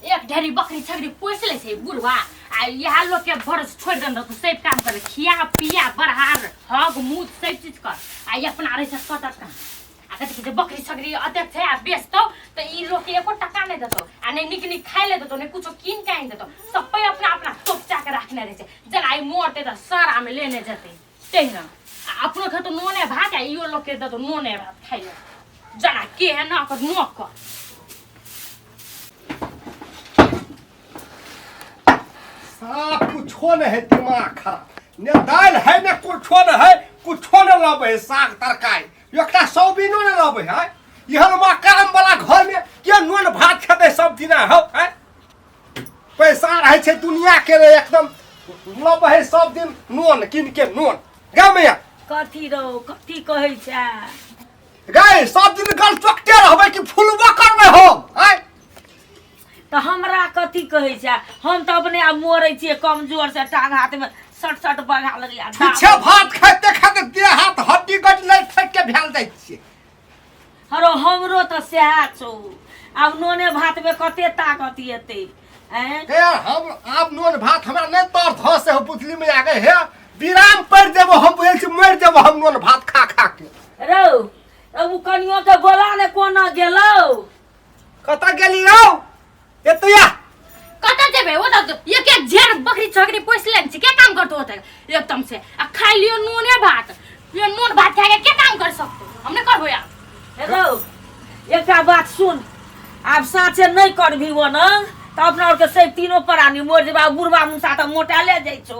एक ढेरी बकरी छकरी पोस ले छै बुढ़वा आ यहाँ लोग के भरोस छोड़ देन तो सब काम करे खिया पिया बरहार हग मूत सब चीज कर आ अपना रहे छै कत का आ कथि के बकरी छकरी अध्यक्ष है आ बेचतो तो ई लोग के एको टका नहीं देतो आ नहीं निक निक खाइ ले देतो नहीं कुछो कीन के देतो सब पे अपना अपना तोपचा के रखने रहे छै जलाई मोरते तो सारा में लेने जते तेना अपनो ख तो नोने भात आ इयो लोग के देतो नोने भात खाइ ले जना के है ना कर नो कर कुछो नहीं है दिमाग खराब ने दाल है ने कुछो नहीं है कुछो नहीं लाबे साग तरकारी एकटा सौबिनो नहीं लाबे है यहन मा काम वाला घर में के नून भात खेते सब दिना हो है पैसा रहे छे दुनिया के रे एकदम लाबे है सब दिन नून किन के नून गा मैया कथी रहो कथी कहै छै गाय सब दिन गल चोकते रहबे कि फुलबो करबे हो है तो हमरा कथी कहै छै हम तो अपने आप मोरै छियै कमजोर से टांग हाथ में सट सट बगा लगैया पीछे भात खाते खाते देह हाथ हड्डी गट ले फेंक के भेल जाइ छियै हरो हमरो तो सएह छौ अब नोने भात में कते ताकत एते हैं के हम आप नून भात हमरा नहीं तोर धस से पुतली में आ गए हे विराम पड़ देबो हम बोल छी मर देबो हम नून भात खा खा के रौ अब कनियो के बोला ने कोना गेलौ कत गेली रौ एतया कत जेबे ओ त एक एक झेर बकरी छकरी पोस ले छै के काम करतो होते एकदम से आ खाइ लियो नूने भात ये नून भात खा के काम कर सकतो हमने करबो यार रौ एकटा बात सुन आब साचे नहीं करभी वो न तो अपना और के सब तीनों प्राणी मोर जेबा बुढ़वा मुसा त मोटा ले जाइ छौ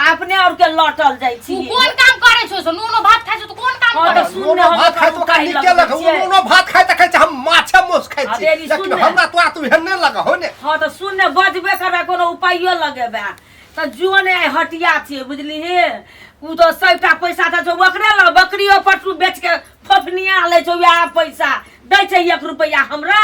अपने और के लटल जाइ छी तू कोन काम करे छौ सो नूनो भात खाइ छौ तो कोन काम हाँ, करे तो सुन नून भात खाय तो कहीं के लग नून भात खाय त कहै छै हम माछे मोस खाइ छी अरे, सुन लेकिन ने। हमरा तो हेने लगा हो ने हाँ तो सुन ने बजबे करबे कोनो उपायो लगेबे तो जो ने हटिया छिए बुझली हे उ तो सबटा पैसा त छौ ओकरे ल बकरियो पटरू बेच के फफनिया ले छौ या पैसा दै छै 1 रुपया हमरा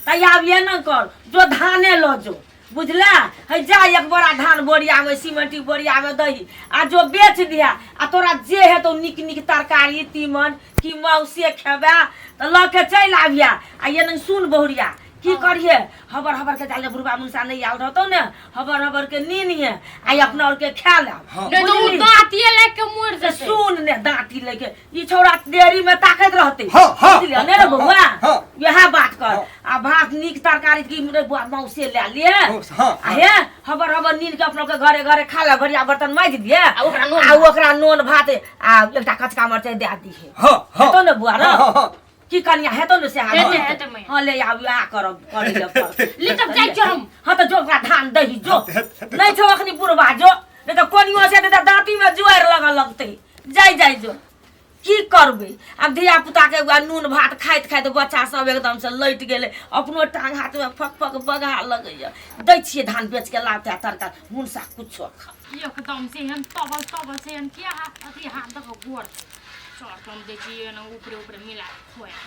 त आब ये न कर जो धाने लो जो बुझला है जा एक बोरा धान बोरिया में सीमेंटी बोरिया में दही आ जो बेच दिया आ तोरा जे है तो निक निक तरकारी तीमन की मौसे खेबे त ल के चल आबिया आ ये न सुन बहुरिया की करिए हबर हबर के जाले बुढ़वा मुंसा नहीं आल रहतो ने हबर हबर के नीनिए आ अपना और के खा ले नहीं तो उ दांतिए लेके मोर जते सुन ने दांती लेके ई छौड़ा देरी में ताकत रहते हाँ, हाँ, बुझलिए ने रे बउआ हाँ। यह बात कर आ भात निक तरकारी की रे बुआ मौसे ले लिए हाँ, आ हे हबर हबर नीन के अपना के घरे घरे खा ले घरिया बर्तन माज दिए आ ओकरा नून भात आ एकटा कचका मरचाई दे दी है हां हां तो ने बुआ रे हाँ, हाँ। की कनिया हेतो ने से हेते, हेते मैं। हां ले आब आ करब करी ले ले तब जाई छ हम हां तो जो ओकरा धान दही जो हेते। नहीं छो अखनी बुढ़वा जो नहीं तो कोनियो से तो दांती में जुआर लगते जाई जो की करबे अब धिया पुता के नून भात खाइत खाइत बच्चा सब एकदम से लैट गेले अपनो टांग हाथ में फक फक बगा लगैया दै छिए धान बेच के लाबते तरकारी मुनसा कुछो खा एकदम से हम तब से हम क्या अथी हाथ दक गोर चल हम देखिए ना ऊपर ऊपर मिला खोया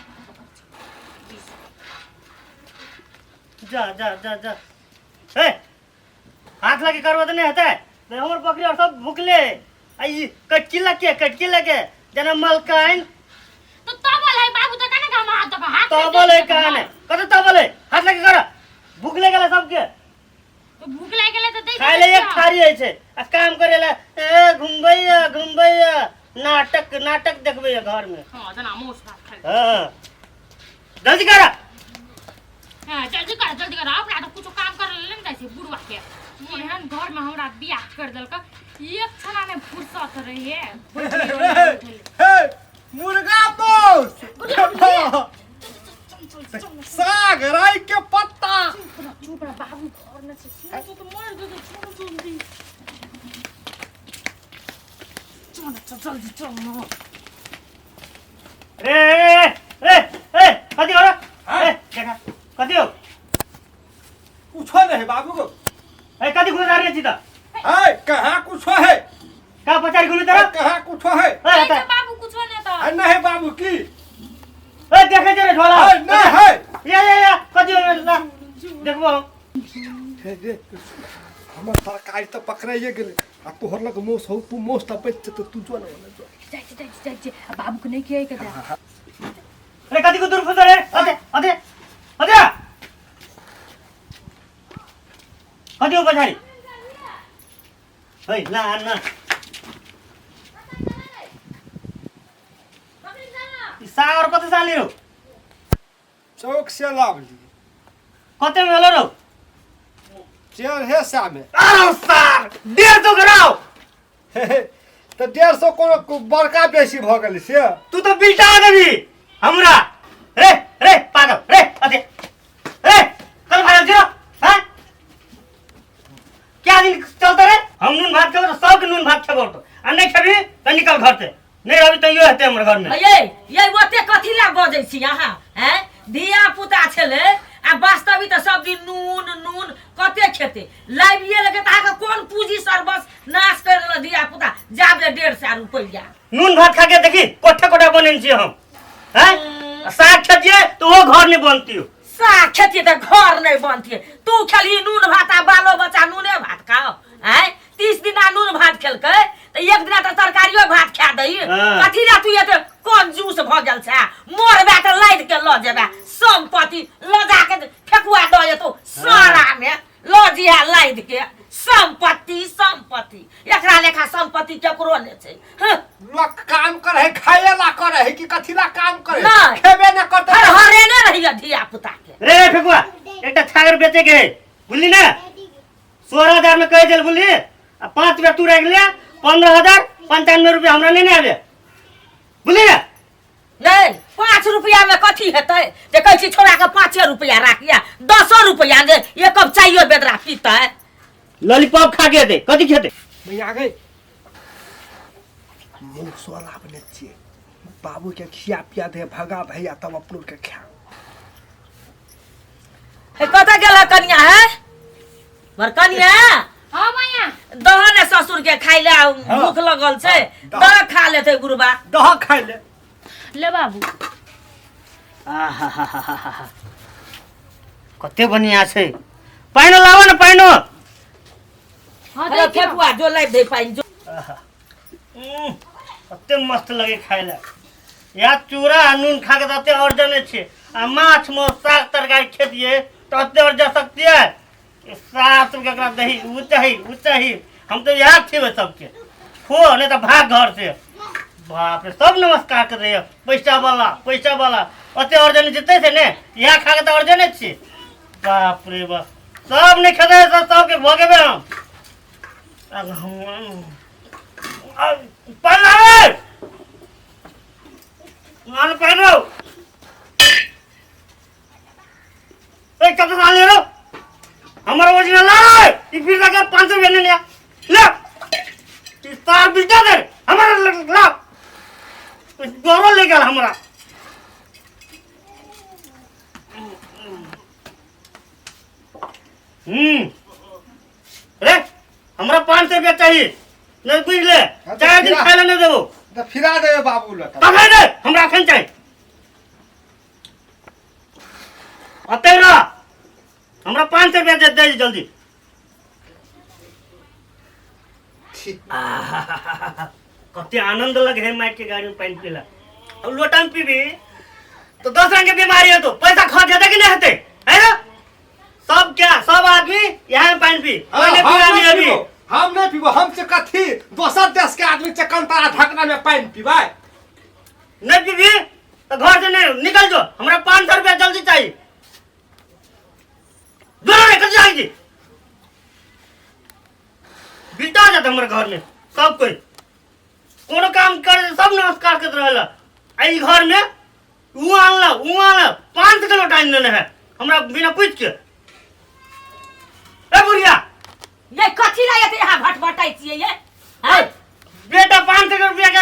जा जा जा जा ए हाथ लगे करवा तो नहीं होता है मैं हमर बकरी और सब भूखले आई कटकी लगे जना मलकाइन तो तबल है बाबू तो कने का हाथ दबा हाथ तबल है कान है कत तबल है हाथ लगे कर भूखले गेला सबके तो भूख लाग गेले तो दे खाइ ले एक थारी है छे आ काम करेला ए घुमबैया नाटक देखबे घर में हां जना मोस भात खाइ हां जल्दी कर हां जल्दी कर अपना तो कुछ काम कर ले न जाय बुढ़वा के मोहन घर में हमरा बियाह कर देलक एक छना में फुर्सत रहे हे मुर्गा बोस साग राई के पत्ता चुप रह बाबू घर में से तो मर दे छोड़ जल्दी चल रे कथी हो ए देखा कथी हो कुछो नहीं बाबू को ए कथी गुना रे जीता ए कहां कुछो है का पचारी गुनी तेरा कहां कुछो है ए हटा बाबू कुछ नहीं तो नहीं बाबू की ए देखे जरे झोला नहीं है या कथी हो ला देखबो हमर सरकारी तो पकड़ाइए गेले आ तोहर लग मोस हो तू मोस त बेच तो तू जो ना जो जाई बाबू को नहीं किया का अरे कथी को दूर फुदरे अदे हटियो पछाडि है ला ना सागर कति साली हो चौक से लावली कते में हेलो रो चेर है सामे आओ सार 150 कराओ तो 150 कोनो बड़का बेसी भ गेल से तू तो बिल्टा देबी हमरा रे रे पागल रे अते रे कल भाग जिरो हैं क्या दिन चलता रे हम नून भात खाबो तो सब नून भात खाबो तो आ नहीं खाबी तो निकल घर से नहीं अभी तो यो हेते हमर घर में ये ओते कथी ला बजै छी अहाँ हैं धिया पुता छले आ वास्तविक तो सब दिन नून नून कते खेते लाइबिए लगे ता का कोन पूंजी सर्वस नाश कर ल धिया पुता जाबे 150 रुपया नून भात खा के देखी कोठा कोठा बनेन छी हम हैं साग खजिए तो वो घर नहीं बनती हो साग खेती त घर नहीं बनती तू खेली नून भात आ बालो बच्चा नूने भात खाओ हैं 30 दिन नून भात खेलकै त एक दिन त तरकारियो भात खा दई कथी ला तू एते कंजूस भ गेल छ मोरबा त लाइद के ल जेबा संपत्ति ल जाके फेकुआ दए तो सारा में ल जिया लाइद के संपत्ति संपत्ति एकरा लेखा संपत्ति केकरो ने छै लोग काम करे है खाए ला करे है कि कथी ला काम करे नहीं। खेबे न करते हर हरे ने रहिया धिया पुता के रे फेकुआ एकटा छागर बेचे के बुझली ना 16000 में कह देल बुझली 5 रुपया तू रख ले 15095 रुपया हमरा नहीं आवे बुझली ना नहीं 5 रुपया में कथी हेतै जे कहै छी छोरा के 5 रुपया राखिया 10 रुपया दे एक कप चाइयो बेदरा पीतै लॉलीपॉप खा के दे कथी खेते मैं आ गई मुंह सोला बने छिए बाबू के खिया पिया दे भगा भैया तब अपनों के खा हे कत गेला कनिया है बर कनिया हां माया दहने ससुर के खाइ ले भूख लगल छै दह खा लेते गुरुबा दह खाइ ले ले बाबू आहा कते बढ़िया छै पाइनो लावा न पाइनो हां अरे फेकुआ जो लाइ दे पाइन जो कते मस्त लगे खाइ ले या चूड़ा नून खा के तते और जने छै आ माछ मो साग तरकारी खेतिए तते और जा सकती है 7 रुपया का दही उचाही हम तो याद थे वो सबके खो नहीं तो भाग घर से बाप रे सब नमस्कार कर रहे हैं पैसा वाला अते और जने जीते थे ने यहाँ खा के तो और जने छी बाप रे बाप सब नहीं खेते सब के भोगे में हम पन्ना रे मान पहनो एक कब साल ले लो हमारा ओरिजिनल ला ये फिर लगा 500 रुपया ले लिया ले इस तार बिटा दे हमारा ला दोनों ले गया हमारा रे हमारा 500 रुपया चाहिए नहीं बुझ ले 4 दिन खाए लेने देबो तो फिरा दे बाबू लटा तब दे हमरा अखन चाहिए अतेरा हमरा 500 रुपया दे दे जल्दी कते आनंद लगे है माइक के गाड़ी में पानी पीला और लोटा में पीबी तो 10 रंग के बीमारी है तो पैसा खर्च होता कि नहीं होते है ना सब आदमी यहाँ में पानी पी हम नहीं पीबो हमसे कथी दोसर देश के आदमी चकंतारा ढकना में पानी पीबे नहीं पीबी तो घर से नहीं निकल जो हमरा 500 रुपया जल्दी चाहिए दोनों निकल जाएंगे बिता जाता हमारे घर में सब कोई कोनो काम कर सब नमस्कार करते रहेला आई घर में ऊ आनला 5 किलो टाइम देने है हमरा बिना पूछ के ए बुढ़िया ये कथी ला ये यहाँ भटभटाई छिए ये हां बेटा 500 रुपया के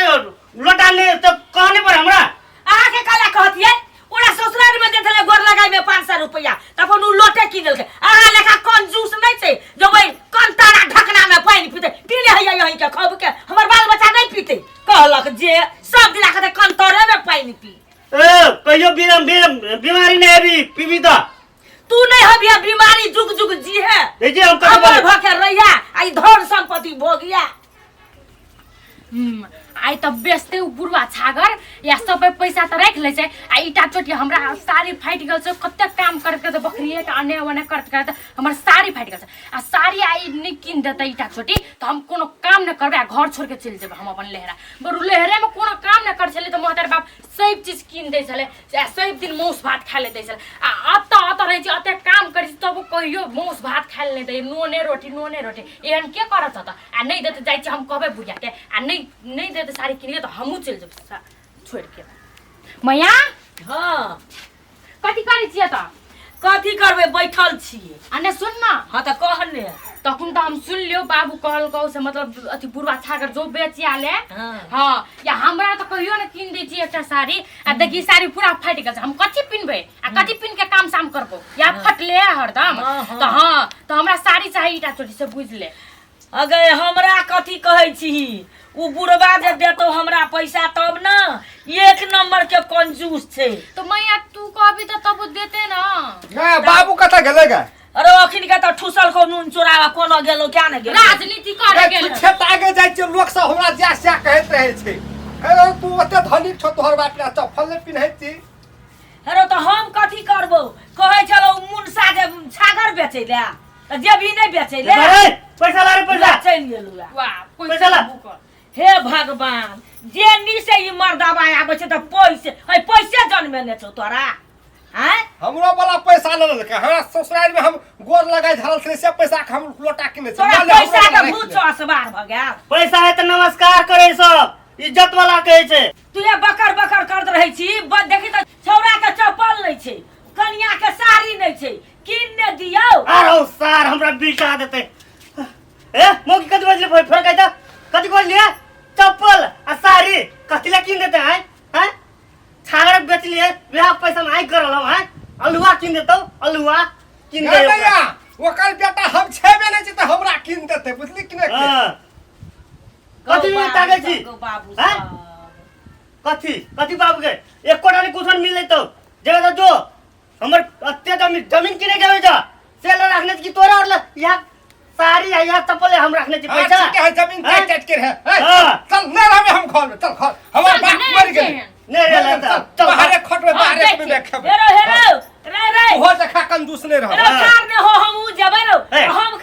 लोटा ले तो कहने पर हमरा आहा के काला कहतिए ओरा ससुराल में देथले गोर लगाई में 500 रुपया तखन उ लोटे की देलके आहा लेखा कंजूस नहीं छै जो भाई कंतारा ढकना में पानी पीते पीले है यही के खब के हमर बाल बच्चा नहीं पीते कहलक जे सब दिला के कंतारे में पानी पी ए कहियो बीमारी नहीं अभी पीबी तो तू नहीं हबिया बीमारी जुग जुग जी है देखिए हम कब अमर भके रहिया आई धन संपत्ति भोगिया आई त बेस्ते उ बुढ़वा छागर या सब पैसा त राख ले छै आ ईटा चोटी हमरा साड़ी फाटि गेल छै कते काम करके त बकरिए के आने ओने करते करते हमर साड़ी फाटि गेल छै आ साड़ी आई नहीं किन देते ईटा चोटी त हम कोनो काम न करबे घर छोड़ के चल जेबे हम अपन लेहरा बरु लेहरे में कोनो काम न कर छले त मोहतर बाप सब चीज किन दे छले सब दिन मौस भात खा ले दे छले आ अत रहे छी अते काम करी तब कहियो मौस भात खाए ले दे नोने रोटी एहन के करत त आ नहीं देते जाई छी हम कहबे बुझा के आ नहीं देते साड़ी किन के त हमहू चल जेब छोड़ के मैया हाँ कथी करै छियै त कथी करबे बैठल छिए अने सुन न हाँ त कहने तखन त हम सुन लियो बाबू कहल कौ से मतलब अथी बुढ़वा छागर जो बेची आले हाँ या हमरा त कहियो न किन दै छी एकटा साड़ी आ देखी साड़ी पूरा फाटि गेल हम कथी पिनबे आ कथी पिन के काम साम करबो या फटले हरदम त हां त हमरा साड़ी चाहिए ईटा चोटी से बुझ ले अगे हमरा कथी कहै छी उ बुढ़वा जे देतो हमरा पैसा तब न एक नंबर के कंजूस छे तो मैया तू कहबी त तब देते न गे बाबू कतऽ गेलै गे अरे अखिन के त ठुसल को नून चोरावा कोनो गेलो क्या न गेलो राजनीति करे गेल छे आगे जाइ छै लोक सब हमरा जा से कहैत रहै छै अरे तू ओते धनिक छौ तोहर बाप रे चप्पल नै पिन्है छी अरे त हम कथी करबो कहै छलो मुनसा जे छागर बेचै ले त जे भी नै बेचै ले पैसा ला रे पैसा चल गेलु वाह पैसा ला हे भगवान जे निसे ई मर्दाबा आबै छै त पैसे जन्मे ने छौ तोरा हैं हमरो वाला पैसा ल लेलकै हमरा ससुराल में हम गोर लगाय धरल छलै से पैसा के हम लोटा किने छै तोरा पैसा के भूत असबार भ गेल पैसा है त नमस्कार करे सब इज्जत वाला कहै छै तू ये बकर करत रहै छी देखि त छौरा के चप्पल नै छै कनिया के साड़ी नै छै किन्ने दियौ आरो सार हमरा बिका देतै ए मोगी कथि बजले फेर कहै त कथि कहलिए चप्पल आ साड़ी कथि ला किन देते हैं हैं छागर बेच लिए बिहार पैसा में आई करल हैं अलुआ किन देतौ अलुआ किन दे भैया ओकर बेटा हम छेबे नै छै त हमरा किन देतै बुझली कि नै कथि तागै छी बाबू हैं कथि बाबू के एक कोठा नि कुछन मिल जैतौ जगह जो हमर अत्ते जमीन किने गेलै जा सेल रखने की तोरा और यहाँ साड़ी है यहाँ चप्पल हम रखने की पैसा के है जमीन काट के है चल ले रहे हम घर में चल घर हमार बाप मर गेल नहीं रे चल बाहर खट में बाहर में देख हेरो रे रे हो देखा कंजूस नहीं रह अरे कार ने हो हम जबै रो हम